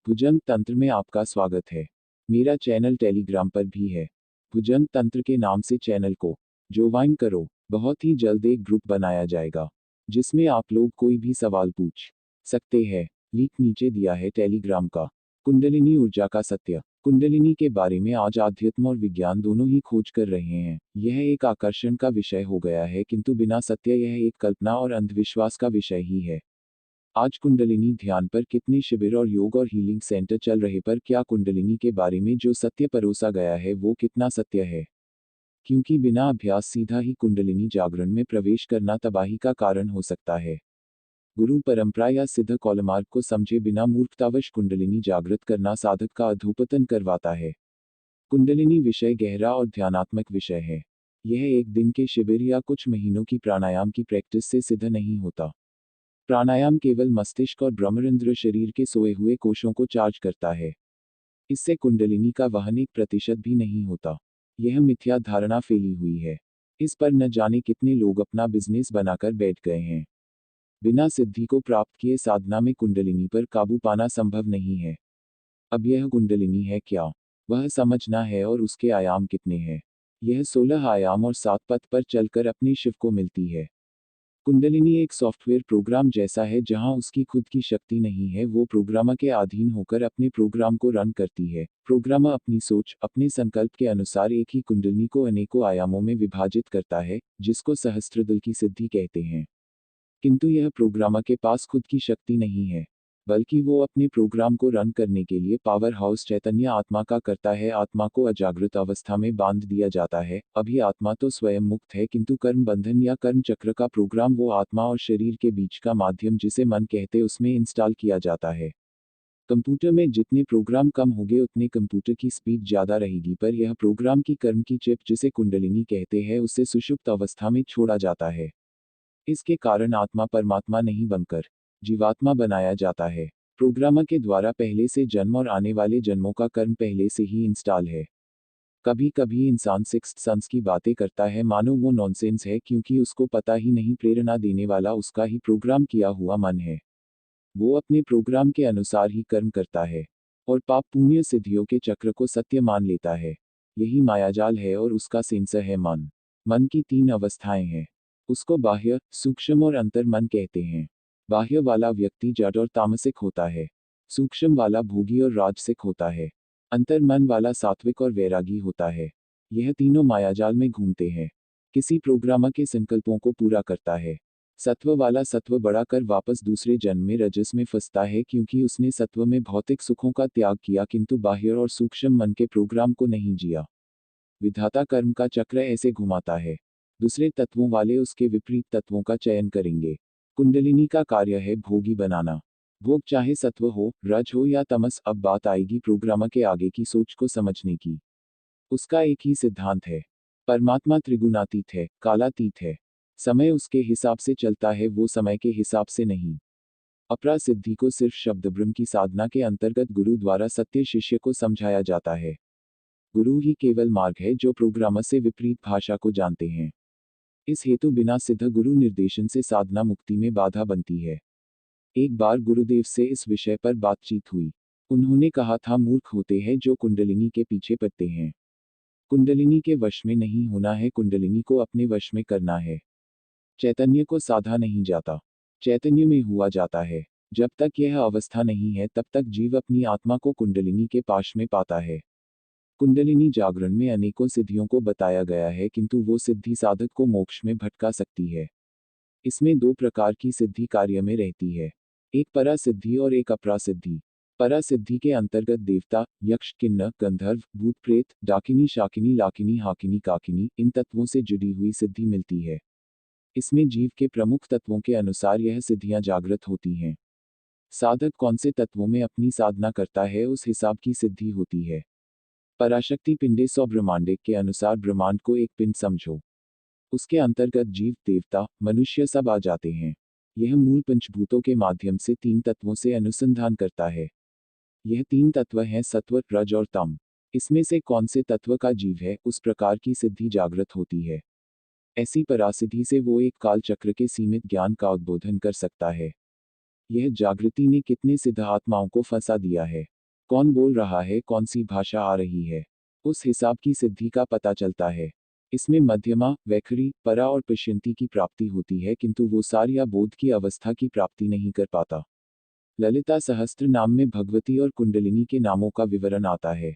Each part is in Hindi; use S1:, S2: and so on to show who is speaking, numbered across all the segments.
S1: भुजंग तंत्र में आपका स्वागत है। मेरा चैनल टेलीग्राम पर भी है। भुजंग तंत्र के नाम से चैनल को ज्वाइन करो। बहुत ही जल्द एक ग्रुप बनाया जाएगा जिसमें आप लोग कोई भी सवाल पूछ सकते हैं। लिंक नीचे दिया है टेलीग्राम का। कुंडलिनी ऊर्जा का सत्य। कुंडलिनी के बारे में आज आध्यात्म और विज्ञान दोनों ही खोज कर रहे हैं। यह एक आकर्षण का विषय हो गया है, किंतु बिना सत्य यह एक कल्पना और अंधविश्वास का विषय ही है। आज कुंडलिनी ध्यान पर कितने शिविर और योग और हीलिंग सेंटर चल रहे, पर क्या कुंडलिनी के बारे में जो सत्य परोसा गया है वो कितना सत्य है? क्योंकि बिना अभ्यास सीधा ही कुंडलिनी जागरण में प्रवेश करना तबाही का कारण हो सकता है। गुरु परंपरा या सिद्ध कौलमार्ग को समझे बिना मूर्खतावश कुंडलिनी जागृत करना साधक का अधोपतन करवाता है। कुंडलिनी विषय गहरा और ध्यानात्मक विषय है। यह एक दिन के शिविर या कुछ महीनों की प्राणायाम की प्रैक्टिस से सिद्ध नहीं होता। प्राणायाम केवल मस्तिष्क और ब्रह्मरंध्र शरीर के सोए हुए कोशों को चार्ज करता है। इससे कुंडलिनी का वहन 1% भी नहीं होता। यह मिथ्या धारणा फैली हुई है। इस पर न जाने कितने लोग अपना बिजनेस बनाकर बैठ गए हैं। बिना सिद्धि को प्राप्त किए साधना में कुंडलिनी पर काबू पाना संभव नहीं है। अब यह कुंडलिनी है क्या, वह समझना है, और उसके आयाम कितने हैं। यह 16 आयाम और 7 पथ पर चलकर अपने शिव को मिलती है। कुंडलिनी एक सॉफ्टवेयर प्रोग्राम जैसा है जहां उसकी खुद की शक्ति नहीं है। वो प्रोग्रामर के अधीन होकर अपने प्रोग्राम को रन करती है। प्रोग्रामर अपनी सोच, अपने संकल्प के अनुसार एक ही कुंडलिनी को अनेकों आयामों में विभाजित करता है, जिसको सहस्त्रदल की सिद्धि कहते हैं। किंतु यह प्रोग्रामर के पास खुद की शक्ति नहीं है, बल्कि वो अपने प्रोग्राम को रन करने के लिए पावर हाउस चैतन्य आत्मा का करता है। आत्मा को अजागृत अवस्था में बांध दिया जाता है। अभी आत्मा तो स्वयं मुक्त है, किंतु कर्म बंधन या कर्म चक्र का प्रोग्राम वो आत्मा और शरीर के बीच का माध्यम जिसे मन कहते उसमें इंस्टॉल किया जाता है। कंप्यूटर में जितने प्रोग्राम कम होंगे उतने कंप्यूटर की स्पीड ज्यादा रहेगी, पर यह प्रोग्राम की कर्म की चिप जिसे कुंडलिनी कहते हैं उसे सुषुप्त अवस्था में छोड़ा जाता है। इसके कारण आत्मा परमात्मा नहीं बनकर जीवात्मा बनाया जाता है। प्रोग्रामर के द्वारा पहले से जन्म और आने वाले जन्मों का कर्म पहले से ही इंस्टॉल है। कभी कभी इंसान सिक्स्थ सेंस की बातें करता है, मानो वो नॉनसेंस है, क्योंकि उसको पता ही नहीं प्रेरणा देने वाला उसका ही प्रोग्राम किया हुआ मन है। वो अपने प्रोग्राम के अनुसार ही कर्म करता है और पाप पुण्य सिद्धियों के चक्र को सत्य मान लेता है। यही मायाजाल है और उसका सेंसर है मन। मन की 3 अवस्थाएं हैं। उसको बाह्य, सूक्ष्म और अंतर मन कहते हैं। बाह्य वाला व्यक्ति जड़ और तामसिक होता है। सूक्ष्म वाला भोगी और राजसिक होता है। अंतर मन वाला सात्विक और वैरागी होता है। यह तीनों मायाजाल में घूमते हैं। किसी प्रोग्रामर के संकल्पों को पूरा करता है। सत्व वाला सत्व बढ़ाकर वापस दूसरे जन्म में रजस में फंसता है, क्योंकि उसने सत्व में भौतिक सुखों का त्याग किया, किंतु बाह्य और सूक्ष्म मन के प्रोग्राम को नहीं जिया। विधाता कर्म का चक्र ऐसे घुमाता है। दूसरे तत्वों वाले उसके विपरीत तत्वों का चयन करेंगे। कुंडलिनी का कार्य है भोगी बनाना। भोग चाहे सत्व हो, रज हो या तमस। अब बात आएगी प्रोग्रामर के आगे की सोच को समझने की। उसका एक ही सिद्धांत है। परमात्मा त्रिगुणातीत है, कालातीत है। समय उसके हिसाब से चलता है, वो समय के हिसाब से नहीं। अपरा सिद्धि को सिर्फ शब्द ब्रह्म की साधना के अंतर्गत गुरु द्वारा सत्य शिष्य को समझाया जाता है। गुरु ही केवल मार्ग है जो प्रोग्रामर से विपरीत भाषा को जानते हैं। इस हेतु बिना सिद्ध गुरु निर्देशन से साधना मुक्ति में बाधा बनती है। एक बार गुरुदेव से इस विषय पर बातचीत हुई। उन्होंने कहा था, मूर्ख होते हैं जो कुंडलिनी के पीछे पड़ते हैं। कुंडलिनी के वश में नहीं होना है, कुंडलिनी को अपने वश में करना है। चैतन्य को साधा नहीं जाता, चैतन्य में हुआ जाता है। जब तक यह अवस्था नहीं है तब तक जीव अपनी आत्मा को कुंडलिनी के पाश में पाता है। कुंडलिनी जागरण में अनेकों सिद्धियों को बताया गया है, किंतु वो सिद्धि साधक को मोक्ष में भटका सकती है। इसमें 2 प्रकार की सिद्धि कार्य में रहती है, एक परा सिद्धि और एक अपरा सिद्धि। परा सिद्धि के अंतर्गत देवता, यक्ष, किन्नर, गंधर्व, भूत प्रेत, डाकिनी, शाकिनी, लाकिनी, हाकिनी, काकिनी, इन तत्वों से जुड़ी हुई सिद्धि मिलती है। इसमें जीव के प्रमुख तत्वों के अनुसार यह सिद्धियां जागृत होती हैं। साधक कौन से तत्वों में अपनी साधना करता है उस हिसाब की सिद्धि होती है। पराशक्ति पिंडे 100 ब्रह्मांडिक के अनुसार ब्रह्मांड को एक पिंड समझो। उसके अंतर्गत जीव, देवता, मनुष्य सब आ जाते हैं। यह मूल पंचभूतों के माध्यम से 3 तत्वों से अनुसंधान करता है। यह 3 तत्व हैं, सत्व, रज और तम। इसमें से कौन से तत्व का जीव है, उस प्रकार की सिद्धि जागृत होती है। ऐसी परासिद्धि से वो एक काल चक्र के सीमित ज्ञान का उद्बोधन कर सकता है। यह जागृति ने कितने सिद्ध आत्माओं को फंसा दिया है। कौन बोल रहा है, कौन सी भाषा आ रही है, उस हिसाब की सिद्धि का पता चलता है। इसमें मध्यमा, वैखरी, परा और पश्यंती की प्राप्ति होती है, किंतु वो सार या बोध की अवस्था की प्राप्ति नहीं कर पाता। ललिता सहस्त्र नाम में भगवती और कुंडलिनी के नामों का विवरण आता है।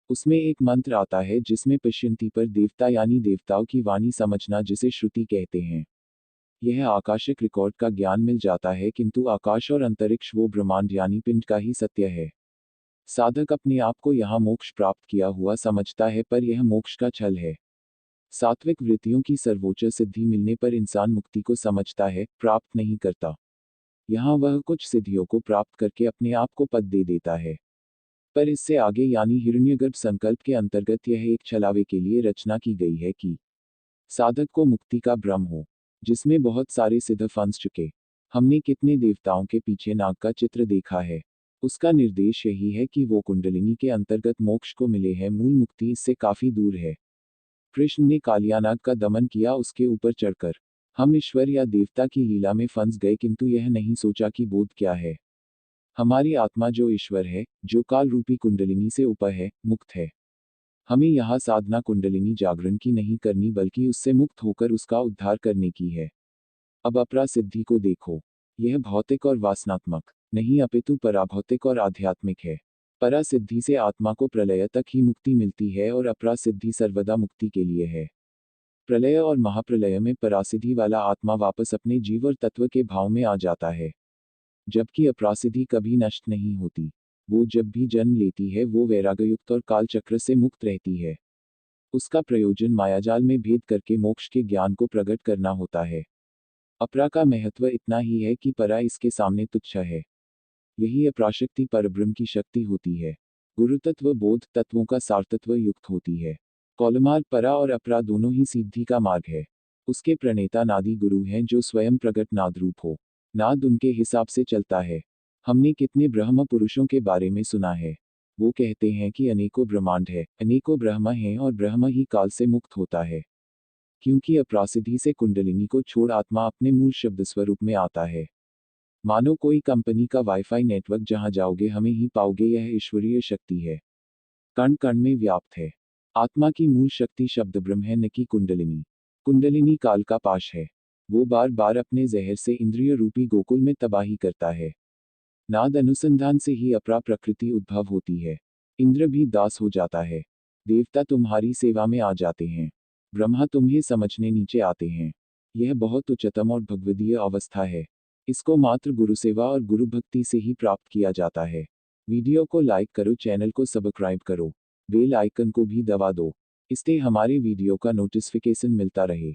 S1: उसमें एक मंत्र आता है जिसमें पश्यंती पर देवता यानी देवताओं की वाणी समझना, जिसे श्रुति कहते हैं। यह आकाशिक रिकॉर्ड का ज्ञान मिल जाता है, किंतु आकाश और अंतरिक्ष वो ब्रह्मांड यानी पिंड का ही सत्य है। साधक अपने आप को यहाँ मोक्ष प्राप्त किया हुआ समझता है, पर यह मोक्ष का छल है। सात्विक वृत्तियों की सर्वोच्च सिद्धि मिलने पर इंसान मुक्ति को समझता है, प्राप्त नहीं करता। यहाँ वह कुछ सिद्धियों को प्राप्त करके अपने आप को पद दे देता है, पर इससे आगे यानी हिरण्यगर्भ संकल्प के अंतर्गत यह एक छलावे के लिए रचना की गई है कि साधक को मुक्ति का भ्रम हो, जिसमें बहुत सारे सिद्ध फंस चुके। हमने कितने देवताओं के पीछे नाग का चित्र देखा है। उसका निर्देश यही है कि वो कुंडलिनी के अंतर्गत मोक्ष को मिले हैं, मूल मुक्ति इससे काफी दूर है। कृष्ण ने कालियानाग का दमन किया उसके ऊपर चढ़कर। हम ईश्वर या देवता की लीला में फंस गए, किंतु यह नहीं सोचा कि बोध क्या है। हमारी आत्मा जो ईश्वर है, जो काल रूपी कुंडलिनी से ऊपर है, मुक्त है। हमें यहाँ साधना कुंडलिनी जागरण की नहीं करनी, बल्कि उससे मुक्त होकर उसका उद्धार करने की है। अब अपरा सिद्धि को देखो। यह भौतिक और वासनात्मक नहीं, अपितु पराभौतिक और आध्यात्मिक है। परा सिद्धि से आत्मा को प्रलय तक ही मुक्ति मिलती है और अपरा सिद्धि सर्वदा मुक्ति के लिए है। प्रलय और महाप्रलय में परासिद्धि वाला आत्मा वापस अपने जीव और तत्व के भाव में आ जाता है, जबकि अपरासिद्धि कभी नष्ट नहीं होती। वो जब भी जन्म लेती है वो वैराग्ययुक्त और कालचक्र से मुक्त रहती है। उसका प्रयोजन मायाजाल में भेद करके मोक्ष के ज्ञान को प्रकट करना होता है। अपरा का महत्व इतना ही है कि परा इसके सामने तुच्छ है। यही अपराशक्ति परब्रह्म की शक्ति होती है। गुरुतत्व बोध तत्वों का सारतत्व युक्त होती है। कौलमार्ग परा और अपरा दोनों ही सिद्धि का मार्ग है। उसके प्रणेता नादी गुरु हैं, जो स्वयं प्रकट नाद रूप हो। नाद उनके हिसाब से चलता है। हमने कितने ब्रह्म पुरुषों के बारे में सुना है। वो कहते हैं कि अनेकों ब्रह्मांड है, अनेकों ब्रह्म हैं और ब्रह्म ही काल से मुक्त होता है। क्योंकि अपरासिद्धि से कुंडलिनी को छोड़ आत्मा अपने मूल शब्द स्वरूप में आता है। मानो कोई कंपनी का वाईफाई नेटवर्क, जहां जाओगे हमें ही पाओगे। यह ईश्वरीय शक्ति है, कण कण में व्याप्त है। आत्मा की मूल शक्ति शब्द ब्रह्म है, न कि कुंडलिनी। कुंडलिनी काल का पाश है। वो बार बार अपने जहर से इंद्रिय रूपी गोकुल में तबाही करता है। नाद अनुसंधान से ही अपरा प्रकृति उद्भव होती है। इंद्र भी दास हो जाता है। देवता तुम्हारी सेवा में आ जाते हैं। ब्रह्मा तुम्हें समझने नीचे आते हैं। यह बहुत उच्चतम और भगवदीय अवस्था है। इसको मात्र गुरु सेवा और गुरु भक्ति से ही प्राप्त किया जाता है। वीडियो को लाइक करो, चैनल को सब्सक्राइब करो, बेल आइकन को भी दबा दो। इससे हमारे वीडियो का नोटिफिकेशन मिलता रहे।